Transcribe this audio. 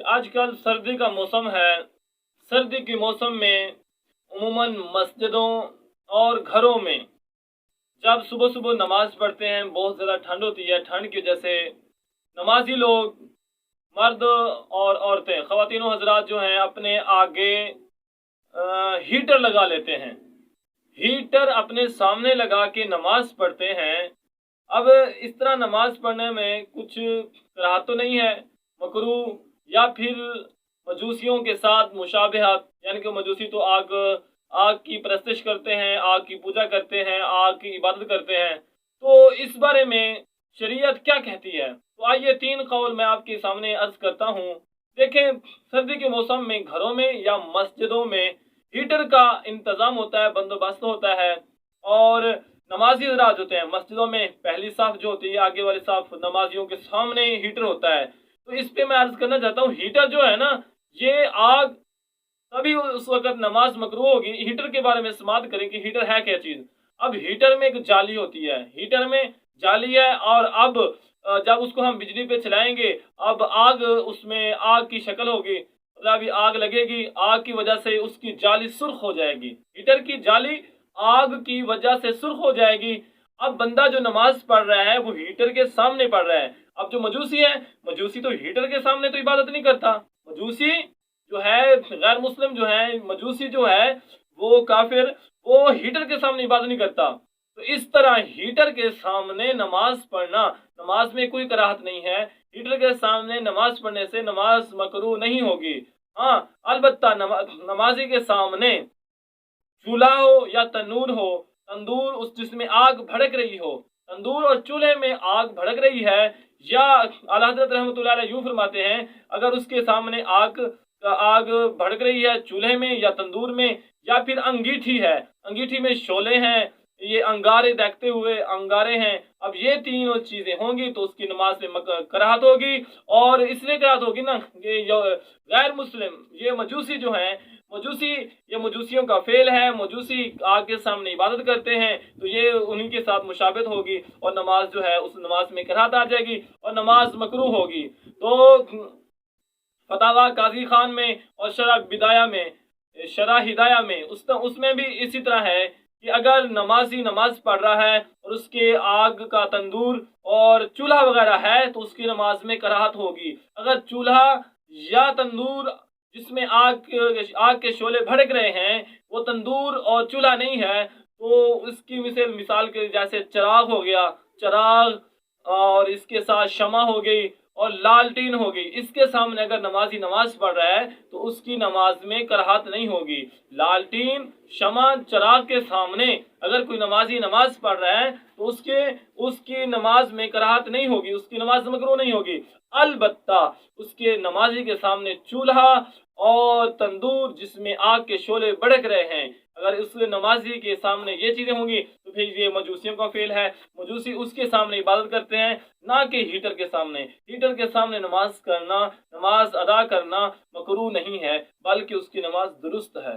آج کل سردی کا موسم ہے۔ سردی کے موسم میں عموماً مسجدوں اور گھروں میں جب صبح صبح نماز پڑھتے ہیں، بہت زیادہ ٹھنڈ ہوتی ہے۔ ٹھنڈ کی وجہ سے نمازی لوگ، مرد اور عورتیں، خواتین و حضرات جو ہیں، اپنے آگے ہیٹر لگا لیتے ہیں۔ ہیٹر اپنے سامنے لگا کے نماز پڑھتے ہیں۔ اب اس طرح نماز پڑھنے میں کچھ کراہت تو نہیں ہے، مکروہ یا پھر مجوسیوں کے ساتھ مشابہت، یعنی کہ مجوسی تو آگ کی پرستش کرتے ہیں، آگ کی پوجا کرتے ہیں، آگ کی عبادت کرتے ہیں۔ تو اس بارے میں شریعت کیا کہتی ہے؟ تو آئیے 3 قول میں آپ کے سامنے عرض کرتا ہوں۔ دیکھیں، سردی کے موسم میں گھروں میں یا مسجدوں میں ہیٹر کا انتظام ہوتا ہے، بندوبست ہوتا ہے، اور نمازی حضرات ہوتے ہیں مسجدوں میں، پہلی صف جو ہوتی ہے، آگے والی صف، نمازیوں کے سامنے ہیٹر ہوتا ہے۔ تو اس پہ میں عرض کرنا چاہتا ہوں، ہیٹر جو ہے نا، یہ آگ تبھی اس وقت نماز مکروہ ہوگی۔ ہیٹر کے بارے میں سماعت کریں کہ ہیٹر ہے کیا چیز۔ اب ہیٹر میں ایک جالی ہوتی ہے، ہیٹر میں جالی ہے، اور اب جب اس کو ہم بجلی پہ چلائیں گے، اب آگ، اس میں آگ کی شکل ہوگی، ابھی آگ لگے گی، آگ کی وجہ سے اس کی جالی سرخ ہو جائے گی، ہیٹر کی جالی آگ کی وجہ سے سرخ ہو جائے گی۔ اب بندہ جو نماز پڑھ رہا ہے وہ ہیٹر کے سامنے پڑھ رہا ہے۔ اب جو مجوسی ہے، مجوسی تو ہیٹر کے سامنے تو عبادت نہیں کرتا۔ مجوسی جو ہے، غیر مسلم جو ہے، مجوسی جو ہے، وہ کافر، وہ ہیٹر کے سامنے عبادت نہیں کرتا۔ تو اس طرح ہیٹر کے سامنے نماز پڑھنا، نماز میں کوئی کراہت نہیں ہے۔ ہیٹر کے سامنے نماز پڑھنے سے نماز مکروہ نہیں ہوگی۔ ہاں، البتہ نمازی کے سامنے چولہا ہو یا تنور ہو، تندور اس جس میں آگ بھڑک رہی ہو، تندور اور چولہے میں آگ بھڑک رہی ہے، یا اعلیٰ حضرت رحمۃ اللہ علیہ یوں فرماتے ہیں، اگر اس کے سامنے آگ بھڑک رہی ہے چولہے میں یا تندور میں، یا پھر انگیٹھی ہے، انگیٹھی میں شعلے ہیں، یہ انگارے دیکھتے ہوئے انگارے ہیں، اب یہ تینوں چیزیں ہوں گی تو اس کی نماز میں کراہت ہوگی۔ اور اس لیے کراہت ہوگی نا کہ غیر مسلم، یہ مجوسی جو ہیں، یہ مجوسیوں کا فعل ہے، مجوسی آگ کے سامنے عبادت کرتے ہیں، تو یہ انہی کے ساتھ مشابہت ہوگی، اور نماز جو ہے اس نماز میں کراہت آ جائے گی اور نماز مکروہ ہوگی۔ تو فتاوی قاضی خان میں اور شرح ہدایہ میں اس میں بھی اسی طرح ہے کہ اگر نمازی نماز پڑھ رہا ہے اور اس کے آگ کا تندور اور چولہا وغیرہ ہے تو اس کی نماز میں کراہت ہوگی۔ اگر چولہا یا تندور جس میں آگ کے شعلے بھڑک رہے ہیں وہ تندور اور چولہا نہیں ہے، تو اس کی مثال کے جیسے چراغ ہو گیا، چراغ، اور اس کے ساتھ شمع ہو گئی اور لالٹین ہو گئی، اس کے سامنے اگر نمازی نماز پڑھ رہا ہے تو اس کی نماز میں کراہت نہیں ہوگی۔ لالٹین، شمع، چراغ کے سامنے اگر کوئی نمازی نماز پڑھ رہا ہے تو اس کی نماز میں کراہت نہیں ہوگی، اس کی نماز مکروہ نہیں ہوگی۔ البتہ اس کے نمازی کے سامنے چولہا اور تندور جس میں آگ کے شعلے بھڑک رہے ہیں، اگر اس نمازی کے سامنے یہ چیزیں ہوں گی تو پھر یہ مجوسیوں کا فعل ہے۔ مجوسی اس کے سامنے عبادت کرتے ہیں، نہ کہ ہیٹر کے سامنے۔ ہیٹر کے سامنے نماز ادا کرنا مکروہ نہیں ہے، بلکہ اس کی نماز درست ہے۔